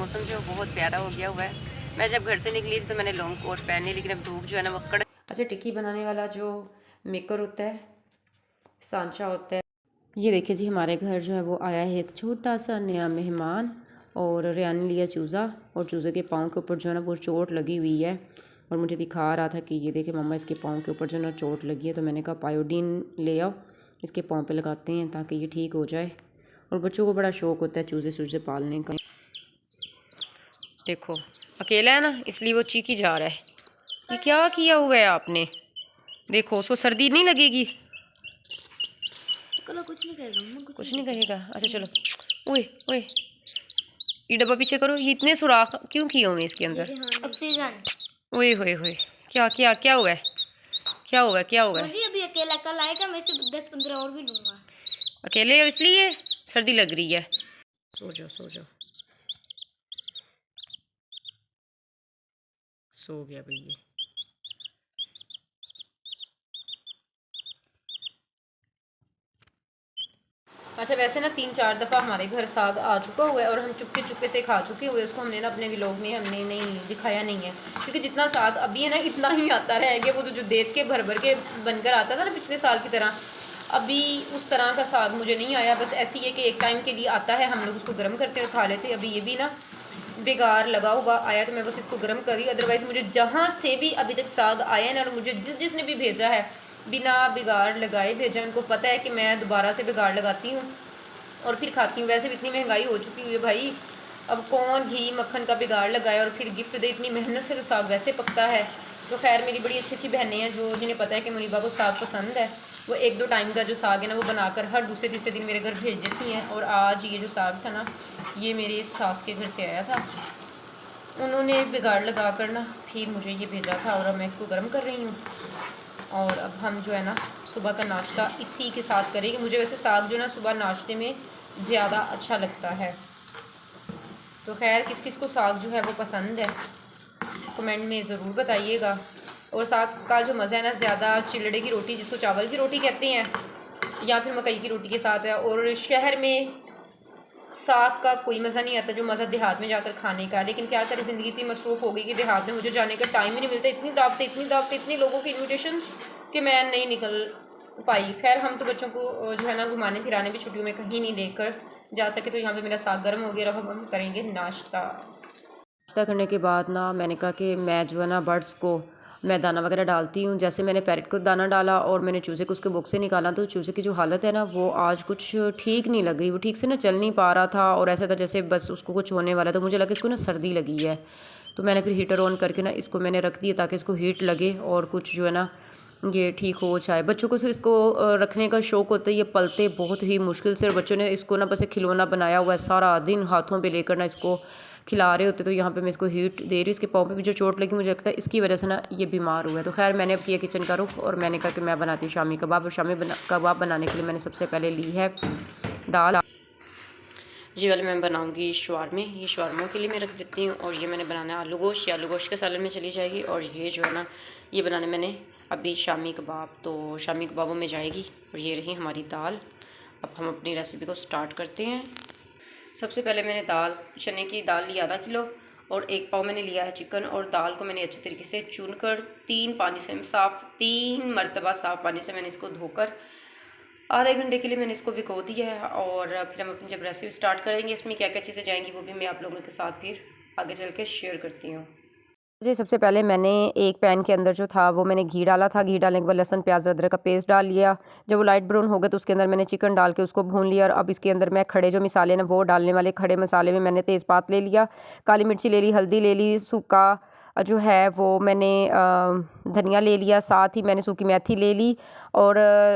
मौसम जो है बहुत प्यारा हो गया हुआ है। मैं जब घर से निकली थी तो मैंने लॉन्ग कोट पहनी, लेकिन अब धूप जो है ना वो कड़क। अच्छा, टिक्की बनाने वाला जो मेकर होता है, सांचा होता है। ये देखिए जी, हमारे घर जो है वो आया है एक छोटा सा नया मेहमान। और रेहान ने लिया चूज़ा, और चूज़े के पाँव के ऊपर जो है ना वो चोट लगी हुई है। और मुझे दिखा रहा था कि ये देखे मम्मा, इसके पाँव के ऊपर जो है ना चोट लगी है। तो मैंने कहा पायोडीन ले आओ, इसके पाँव पे लगाते हैं ताकि ये ठीक हो जाए। और बच्चों को बड़ा शौक़ होता है चूज़े चूज़े पालने का। देखो अकेला है ना, इसलिए वो चीखी जा रहा है। ये क्या किया हुआ है आपने? देखो उसको सर्दी नहीं लगेगी? कुछ नहीं कहेगा, कुछ नहीं कहेगा। अच्छा चलो। ओए ओए, ये डब्बा पीछे करो। ये इतने सुराख क्यों किए हुए इसके अंदर? ऑक्सीजन। ओए होए होए, क्या क्या क्या हुआ है? क्या हुआ है? क्या हुआ है? मुझे अभी अकेला, कल आएगा मैं से 10-15 और भी लूंगा। अकेले हो इसलिए सर्दी लग रही है। सो जाओ सो जाओ। सो गया भाई ये। अच्छा, वैसे ना 3-4 दफ़ा हमारे घर साग आ चुका हुआ है और हम चुपके चुपके से खा चुके हुए। उसको हमने ना अपने व्लॉग में हमने नहीं दिखाया नहीं है, क्योंकि जितना साग अभी है ना इतना ही आता रहेगा। वो तो जो देच के भर भर के बनकर आता था ना पिछले साल की तरह, अभी उस तरह का साग मुझे नहीं आया। बस ऐसी है कि एक टाइम के लिए आता है, हम लोग उसको गर्म करते हुए खा लेते। अभी ये भी ना बेकार लगा हुआ आया तो मैं बस इसको गर्म करी। अदरवाइज़ मुझे जहाँ से भी अभी तक साग आया है ना, और मुझे जिसने भी भेजा है बिना बिगाड़ लगाए भेजा। उनको पता है कि मैं दोबारा से बिगाड़ लगाती हूँ और फिर खाती हूँ। वैसे भी इतनी महंगाई हो चुकी हुई है भाई, अब कौन घी मक्खन का बिगाड़ लगाए और फिर गिफ्ट दे। इतनी मेहनत से तो साग वैसे पकता है। तो खैर, मेरी बड़ी अच्छी अच्छी बहनें हैं जो जिन्हें पता है कि मुनीबा को साग पसंद है, वो 1-2 टाइम का जो साग है ना वो बनाकर हर दूसरे तीसरे दिन मेरे घर भेज देती हैं। और आज ये जो साग था ना, ये मेरी सास के घर से आया था, उन्होंने बिगाड़ लगा कर ना फिर मुझे ये भेजा था। और अब मैं इसको गर्म कर रही हूँ। और अब हम जो है ना सुबह का नाश्ता इसी के साथ करेंगे। मुझे वैसे साग जो ना सुबह नाश्ते में ज़्यादा अच्छा लगता है। तो खैर, किस किस को साग जो है वो पसंद है कमेंट में ज़रूर बताइएगा। और साग का जो मज़ा है ना, ज़्यादा चिलड़े की रोटी, जिसको चावल की रोटी कहते हैं, या फिर मकई की रोटी के साथ है। और शहर में साग का कोई मज़ा नहीं आता जो मज़ा देहात में जाकर खाने का। लेकिन क्या करें, ज़िंदगी इतनी मसरूफ़ हो गई कि देहात में मुझे जाने का टाइम ही नहीं मिलता। इतनी दावतें इतने लोगों की इन्विटेशन कि मैं नहीं निकल पाई। खैर, हम तो बच्चों को जो है ना घुमाने फिराने भी छुट्टियों में कहीं नहीं लेकर जा सके। तो यहाँ पे मेरा साग गर्म हो गया और हम करेंगे नाश्ता। नाश्ता करने के बाद ना मैंने कहा कि मैं जो है ना बर्ड्स को मैं दाना वगैरह डालती हूँ। जैसे मैंने पैरेट को दाना डाला और मैंने चूज़े को उसके बॉक्स से निकाला, तो चूज़े की जो हालत है ना वो आज कुछ ठीक नहीं लग रही। वो ठीक से ना चल नहीं पा रहा था और ऐसा था जैसे बस उसको कुछ होने वाला। तो मुझे लगा इसको ना सर्दी लगी है। तो मैंने फिर हीटर ऑन करके ना इसको मैंने रख दिया ताकि इसको हीट लगे और कुछ जो है ना ये ठीक हो जाए। बच्चों को सिर्फ इसको रखने का शौक़ होता है। ये पलते बहुत ही मुश्किल से, और बच्चों ने इसको ना बस एक खिलौना बनाया हुआ है। सारा दिन हाथों पे लेकर ना इसको खिला रहे होते। तो यहाँ पे मैं इसको हीट दे रही हूँ। इसके पाँव पे भी जो चोट लगी, मुझे लगता है इसकी वजह से ना ये बीमार हुआ है। तो खैर, मैंने अब किया किचन का रुख और मैंने कहा कि मैं बनाती हूँ शामी कबाब। और शामी कबाब बनाने के लिए मैंने सबसे पहले ली है दाल। जी वाले मैं बनाऊंगी शवारमे। ये शवारमों के लिए मैं रख देती हूँ। और ये मैंने बनाना है आलू गोश्त, या आलू गोश्त के सालन में चली जाएगी। और ये जो है ना ये बनाने मैंने अभी शामी कबाब, तो शामी कबाबों में जाएगी। और ये रही हमारी दाल। अब हम अपनी रेसिपी को स्टार्ट करते हैं। सबसे पहले मैंने दाल, चने की दाल ली आधा किलो, और 1 पाव मैंने लिया है चिकन। और दाल को मैंने अच्छे तरीके से चुन कर 3 मरतबा साफ़ पानी से मैंने इसको धोकर आधे घंटे के लिए मैंने इसको भिगो दिया है। और फिर हम अपनी जब रेसिपी स्टार्ट करेंगे, इसमें क्या क्या चीज़ें जाएंगी वो भी मैं आप लोगों के साथ फिर आगे चल के शेयर करती हूँ। जी, सबसे पहले मैंने एक पैन के अंदर जो था वो मैंने घी डाला था। घी डालने के बाद लहसुन प्याज अदरक का पेस्ट डाल लिया। जब वो लाइट ब्राउन हो गया तो उसके अंदर मैंने चिकन डाल के उसको भून लिया। और अब इसके अंदर मैं खड़े जो मसाले ना वो डालने वाले। खड़े मसाले में मैंने तेज़पात ले लिया, काली मिर्ची ले ली, हल्दी ले ली, सूखा जो है वो मैंने धनिया ले लिया, साथ ही मैंने सूखी मेथी ले ली, और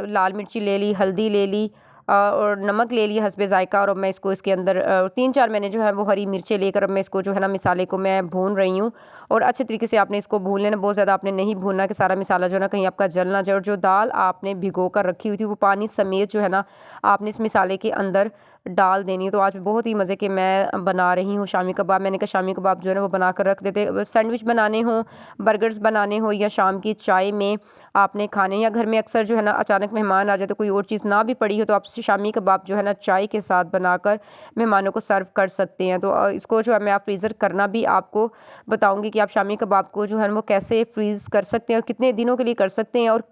लाल मिर्ची ले ली, हल्दी ले ली, और नमक ले लिया हस्बे ज़ायका। और अब मैं इसको इसके अंदर 3-4 मैंने जो है वो हरी मिर्चें लेकर अब मैं इसको जो है ना मिसाले को मैं भून रही हूँ। और अच्छे तरीके से आपने इसको भून लेना, बहुत ज़्यादा आपने नहीं भूनना कि सारा मिसाला जो है ना कहीं आपका जल ना जाए। और जो दाल आपने भिगो कर रखी हुई थी वो पानी समेत जो है ना आपने इस मिसाले के अंदर डाल देनी है। तो आज बहुत ही मज़े के मैं बना रही हूँ शामी कबाब। मैंने कहा शामी कबाब जो है ना वो बना कर रख देते। सैंडविच बनाने हो, बर्गर्स बनाने हो, या शाम की चाय में आपने खाने, या घर में अक्सर जो है ना अचानक मेहमान आ जाए तो कोई और चीज़ ना भी पड़ी हो तो आप शामी कबाब जो है ना चाय के साथ बनाकर मेहमानों को सर्व कर सकते हैं। तो इसको जो है मैं आप फ्रीज़र करना भी आपको बताऊँगी कि आप शामी कबाब को जो है वो कैसे फ्रीज़ कर सकते हैं और कितने दिनों के लिए कर सकते हैं, और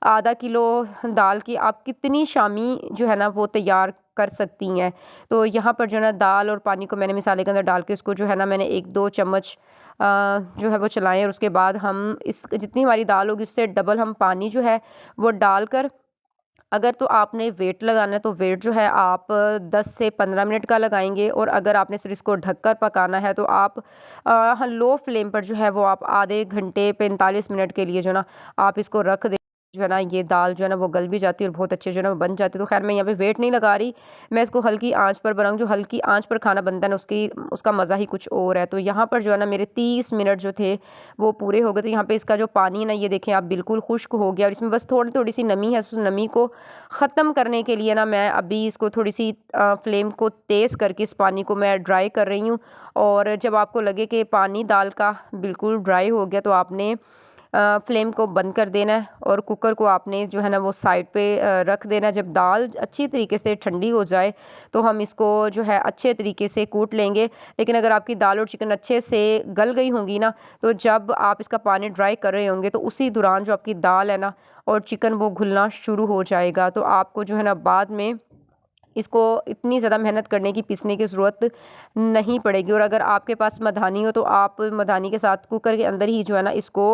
आधा किलो दाल की आप कितनी शामी जो है ना वो तैयार कर सकती हैं। तो यहाँ पर जो है ना दाल और पानी को मैंने मिसाले के अंदर डाल के इसको जो है ना मैंने 1-2 चम्मच जो है वो चलाएं, और उसके बाद हम इस जितनी हमारी दाल होगी उससे डबल हम पानी जो है वो डालकर, अगर तो आपने वेट लगाना है तो वेट जो है आप 10 से 15 मिनट का लगाएंगे, और अगर आपने सिर्फ इसको ढककर पकाना है तो आप लो फ्लेम पर जो है वो आप आधे घंटे 45 मिनट के लिए जो ना आप इसको रख दें। जो है ना ये दाल जो है ना वो गल भी जाती है और बहुत अच्छे जो है ना बन जाती है। तो खैर मैं यहाँ पे वेट नहीं लगा रही, मैं इसको हल्की आंच पर बनाऊँ। जो हल्की आंच पर खाना बनता है ना उसका मज़ा ही कुछ और है। तो यहाँ पर जो है ना मेरे 30 मिनट जो थे वो पूरे हो गए। तो यहाँ पे इसका जो पानी है ना ये देखें आप बिल्कुल खुश्क हो गया, और इसमें बस थोड़ी थोड़ी सी नमी है। उस नमी को ख़त्म करने के लिए ना मैं अभी इसको थोड़ी सी फ्लेम को तेज़ करके इस पानी को मैं ड्राई कर रही हूँ। और जब आपको लगे कि पानी दाल का बिल्कुल ड्राई हो गया तो आपने फ्लेम को बंद कर देना है, और कुकर को आपने जो है ना वो साइड पे रख देना है। जब दाल अच्छी तरीके से ठंडी हो जाए तो हम इसको जो है अच्छे तरीके से कूट लेंगे। लेकिन अगर आपकी दाल और चिकन अच्छे से गल गई होंगी ना, तो जब आप इसका पानी ड्राई कर रहे होंगे तो उसी दौरान जो आपकी दाल है ना और चिकन वो घुलना शुरू हो जाएगा। तो आपको जो है ना बाद में इसको इतनी ज़्यादा मेहनत करने की, पीसने की ज़रूरत नहीं पड़ेगी। और अगर आपके पास मधानी हो तो आप मधानी के साथ कुकर के अंदर ही जो है ना इसको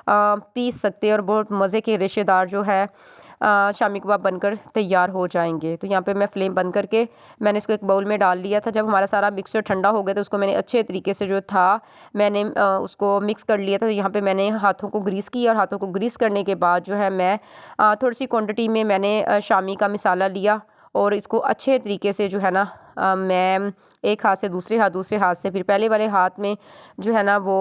पीस सकते हैं, और बहुत मज़े के रेशेदार जो है शामी कबाब बनकर तैयार हो जाएंगे। तो यहाँ पे मैं फ्लेम बंद करके मैंने इसको एक बाउल में डाल लिया था। जब हमारा सारा मिक्सचर ठंडा हो गया तो उसको मैंने अच्छे तरीके से जो था मैंने उसको मिक्स कर लिया था। तो यहाँ पे मैंने हाथों को ग्रीस किया, और हाथों को ग्रीस करने के बाद जो है मैं थोड़ी सी क्वांटिटी में मैंने शामी का मिसाला लिया, और इसको अच्छे तरीके से जो है ना मैं एक हाथ से दूसरे हाथ से फिर पहले वाले हाथ में जो है ना वो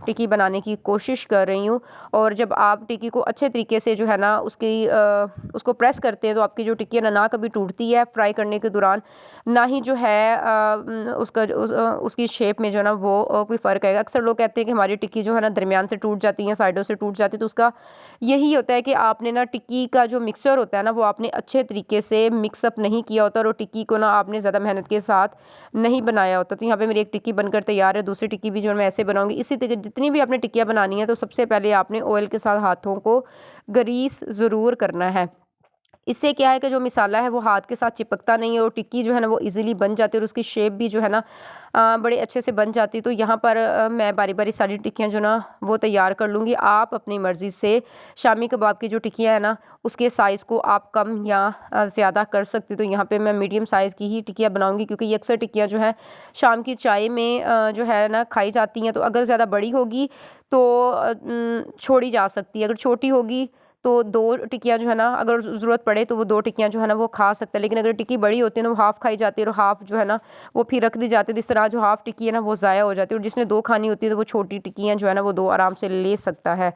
टिक्की बनाने की कोशिश कर रही हूँ। और जब आप टिक्की को अच्छे तरीके से जो है ना उसको प्रेस करते हैं तो आपकी जो टिक्की है ना कभी टूटती है फ्राई करने के दौरान, ना ही जो है उसकी शेप में जो है ना वो कोई फ़र्क आएगा। अक्सर लोग कहते हैं कि हमारी टिक्की जो है ना दरमियान से टूट जाती है, साइडों से टूट जाती है। तो उसका यही होता है कि आपने ना टिक्की का जो मिक्सचर होता है ना वो आपने अच्छे तरीके से मिक्सअप नहीं किया होता, और टिक्की को ना आपने ज़्यादा मेहनत के साथ नहीं बनाया होता। तो यहाँ पे मेरी एक टिक्की बनकर तैयार है, दूसरी टिक्की भी जो मैं ऐसे बनाऊंगी। इसी तरीके जितनी भी आपने टिक्कियाँ बनानी है तो सबसे पहले आपने ऑयल के साथ हाथों को ग्रीस ज़रूर करना है। इससे क्या है कि जो मिसाला है वो हाथ के साथ चिपकता नहीं है, और टिक्की जो है ना वो इजीली बन जाती है, और उसकी शेप भी जो है ना बड़े अच्छे से बन जाती है। तो यहाँ पर मैं बारी बारी सारी टिक्कियाँ जो ना वो तैयार कर लूँगी। आप अपनी मर्ज़ी से शामी कबाब की जो टिक्कियाँ हैं ना उसके साइज़ को आप कम या ज़्यादा कर सकते। तो यहाँ पे मैं मीडियम साइज़ की ही टिक्कियाँ बनाऊँगी, क्योंकि ये अक्सर टिक्कियाँ जो है शाम की चाय में जो है ना खाई जाती हैं। तो अगर ज़्यादा बड़ी होगी तो छोड़ी जा सकती है, अगर छोटी होगी तो 2 टिक्कियाँ जो है ना अगर ज़रूरत पड़े तो वो 2 टिक्कियाँ जो है ना वो खा सकता है। लेकिन अगर टिक्की बड़ी होती है ना वो हाफ़ खाई जाती है, और हाफ़ जो है ना वो फिर रख दी जाती है। इस तरह जो हाफ़ टिक्की है ना वो ज़ाया हो जाती है, और जिसने 2 खानी होती है तो वो छोटी टिक्कियाँ जो है ना वो 2 आराम से ले सकता है।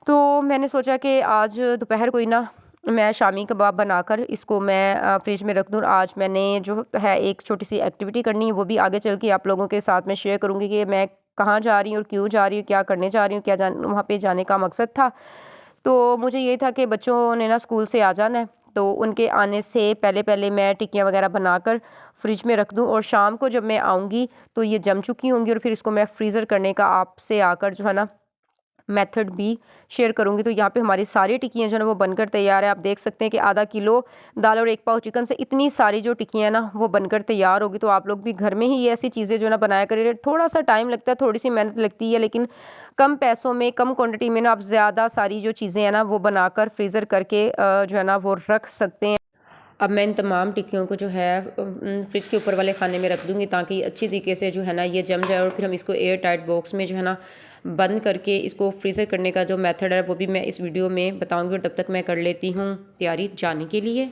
तो मैंने सोचा कि आज दोपहर को ही ना मैं शामी कबाब बनाकर इसको मैं फ्रिज में रख दूँ। आज मैंने जो है एक छोटी सी एक्टिविटी करनी है, वो भी आगे चल के आप लोगों के साथ मैं शेयर करूँगी कि मैं कहाँ जा रही हूँ और क्यों जा रही हूँ, क्या करने जा रही हूँ, क्या वहाँ पे जाने का मकसद था। तो मुझे ये था कि बच्चों ने ना स्कूल से आ जाना है, तो उनके आने से पहले पहले मैं टिक्कियाँ वगैरह बनाकर फ्रिज में रख दूँ, और शाम को जब मैं आऊँगी तो ये जम चुकी होंगी, और फिर इसको मैं फ्रीज़र करने का आपसे आकर जो है ना मेथड भी शेयर करूंगी। तो यहाँ पे हमारी सारी टिक्कियाँ जो है ना वो बनकर तैयार है। आप देख सकते हैं कि आधा किलो दाल और 1 पाव चिकन से इतनी सारी जो टिक्कियाँ हैं ना वो बनकर तैयार होगी। तो आप लोग भी घर में ही ये ऐसी चीज़ें जो है ना बनाया करिए। थोड़ा सा टाइम लगता है, थोड़ी सी मेहनत लगती है, लेकिन कम पैसों में कम क्वान्टिटी में ना आप ज़्यादा सारी जो चीज़ें हैं ना वो बनाकर फ्रीज़र करके जो है ना वो रख सकते हैं। अब मैं इन तमाम टिक्कियों को जो है फ्रिज के ऊपर वाले खाने में रख दूँगी, ताकि अच्छी तरीके से जो है ना ये जम जाए, और फिर हम इसको एयर टाइट बॉक्स में जो है ना बंद करके इसको फ्रीज़र करने का जो मेथड है वो भी मैं इस वीडियो में बताऊंगी। और तब तक मैं कर लेती हूँ तैयारी जाने के लिए।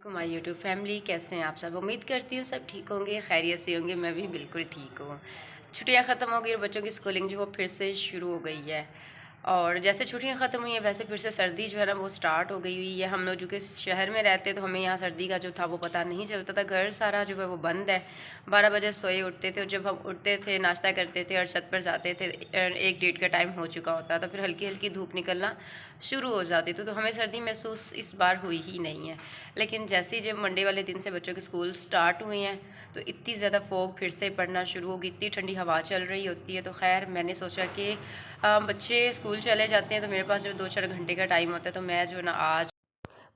माय यूट्यूब फैमिली, कैसे हैं आप सब? उम्मीद करती हूँ सब ठीक होंगे, खैरियत से होंगे। मैं भी बिल्कुल ठीक हूँ। छुट्टियाँ ख़त्म हो गई और बच्चों की स्कूलिंग जो वो फिर से शुरू हो गई है। और जैसे छुट्टियां ख़त्म हुई हैं वैसे फिर से सर्दी जो है ना वो स्टार्ट हो गई हुई है। हम लोग जो कि शहर में रहते तो हमें यहाँ सर्दी का जो था वो पता नहीं चलता था। घर सारा जो है वो बंद है। 12 बजे सोए उठते थे और जब हम उठते थे नाश्ता करते थे और छत पर जाते थे 1 डेढ़ का टाइम हो चुका होता था, फिर हल्की हल्की धूप निकलना शुरू हो जाती थी। तो हमें सर्दी महसूस इस बार हुई ही नहीं है। लेकिन जैसे ही जब मंडे वाले दिन से बच्चों के स्कूल स्टार्ट हुए हैं तो इतनी ज़्यादा फॉग फिर से पड़ना शुरू होगी, इतनी ठंडी हवा चल रही होती है। तो खैर मैंने सोचा कि बच्चे स्कूल चले जाते हैं तो मेरे पास जो 2-4 घंटे का टाइम होता है तो मैं जो है ना आज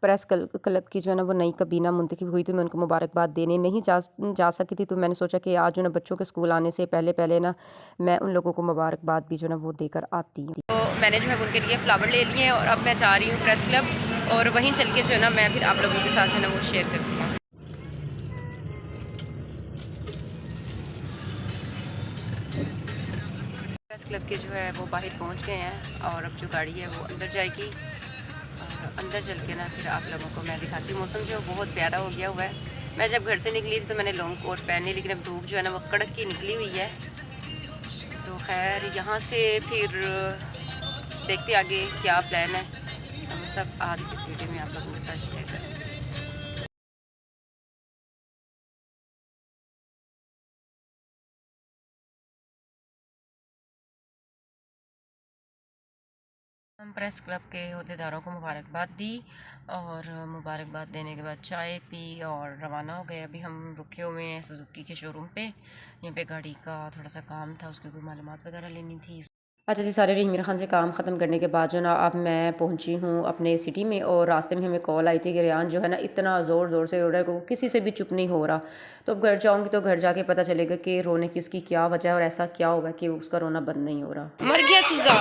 प्रेस क्लब की जो है ना वो नई कबीना मुंतखब हुई थी, मैं उनको मुबारकबाद देने नहीं जा सकी थी। तो मैंने सोचा कि आज जो ना बच्चों के स्कूल आने से पहले ना मैं उन लोगों को मुबारकबाद भी जो है ना वो देकर आती थी। तो मैंने जो है उनके लिए फ्लावर ले लिए और अब मैं जा रही हूँ प्रेस क्लब और वहीं चल के जो है ना मैं फिर आप लोगों के साथ जो है ना वो शेयर करती हूँ। प्रेस क्लब के जो है वो बाहर पहुँच गए हैं और अब जो गाड़ी है वो अंदर जाएगी। अंदर चल के ना फिर आप लोगों को मैं दिखाती हूँ। मौसम जो बहुत प्यारा हो गया हुआ है। मैं जब घर से निकली थी तो मैंने लॉन्ग कोट पहनी, लेकिन अब धूप जो है ना वो कड़क की निकली हुई है। तो खैर यहाँ से फिर देखते आगे क्या प्लान है, हम सब आज की इस वीडियो में आप लोगों के साथ शेयर करेंगे। हम प्रेस क्लब के अहदेदारों को मुबारकबाद दी और मुबारकबाद देने के बाद चाय पी और रवाना हो गए। अभी हम रुके हुए हैं सुजुकी के शोरूम पे। यहाँ पे गाड़ी का थोड़ा सा काम था, उसकी कोई मालूमात वगैरह लेनी थी। अच्छा जी, सारे रहीम खान से काम ख़त्म करने के बाद जो ना अब मैं पहुंची हूँ अपने सिटी में और रास्ते में हमें कॉल आई थी कि रेहान जो है ना इतना ज़ोर से रो रहा है कि किसी से भी चुप नहीं हो रहा। तो अब घर जाऊँगी तो घर जाके पता चलेगा कि रोने की उसकी क्या वजह है और ऐसा क्या हुआ कि उसका रोना बंद नहीं हो रहा। मर गया चूज़ा,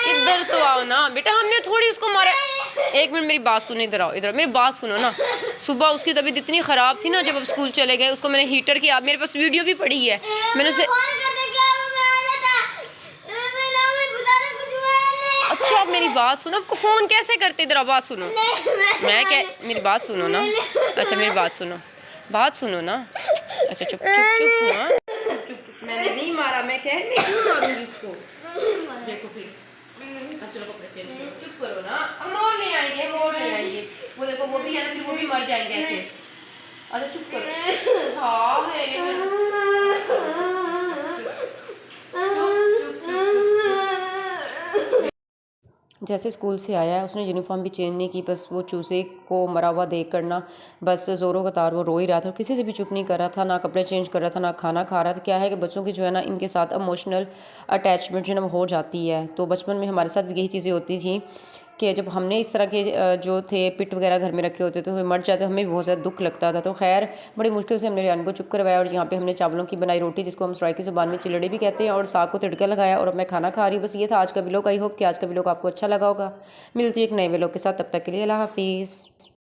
इधर तो आओ ना बेटा, हमने थोड़ी उसको मारा। एक मिनट मेरी बात सुनो, इधर आओ, इधर मेरी बात सुनो ना। सुबह उसकी तबीयत इतनी ख़राब थी ना, जब अब स्कूल चले गए उसको मैंने हीटर किया, मेरे पास वीडियो भी पड़ी है। मैंने उसे अच्छा आप मेरी बात सुनो, आपको फ़ोन कैसे करते, इधर बात सुनो। मैं क्या, मेरी बात सुनो ना। अच्छा मेरी बात सुनो, बात सुनो ना। अच्छा चुप चुप चुप हाँ चुप चुप चुप, मैंने नहीं मारा, मैं कह रही क्यों मारूंगी इसको। देखो फिर चलो कपड़े चेंज करो, चुप करो ना, हम और ले आएंगे, हम और ले आएंगे। वो देखो वो भी है ना, फिर वो भी मर जाएंगे ऐसे। अच्छा चुप करो। हाँ है जैसे स्कूल से आया है उसने यूनिफॉर्म भी चेंज नहीं की, बस वो चूज़े को मरा हुआ देख करना बस ज़ोरों का तार वो रो ही रहा था, किसी से भी चुप नहीं कर रहा था, ना कपड़े चेंज कर रहा था, ना खाना खा रहा था। क्या है कि बच्चों की जो है ना इनके साथ इमोशनल अटैचमेंट जो है ना हो जाती है। तो बचपन में हमारे साथ भी यही चीज़ें होती थी कि जब हमने इस तरह के जो थे पिट वगैरह घर में रखे होते तो मर जाते, हमें भी बहुत ज़्यादा दुख लगता था। तो खैर बड़ी मुश्किल से हमने रेहान को चुप करवाया और यहाँ पे हमने चावलों की बनाई रोटी, जिसको हम सराय की ज़ुबान में चिलड़ी भी कहते हैं, और साग को तड़का लगाया और अब मैं खाना खा रही हूँ। बस ये था आज का व्लॉग। आई होप कि आज का व्लॉग आपको अच्छा लगा होगा। मिलती है एक नए व्लॉग के साथ, तब तक के लिए अल्लाह हाफिज़।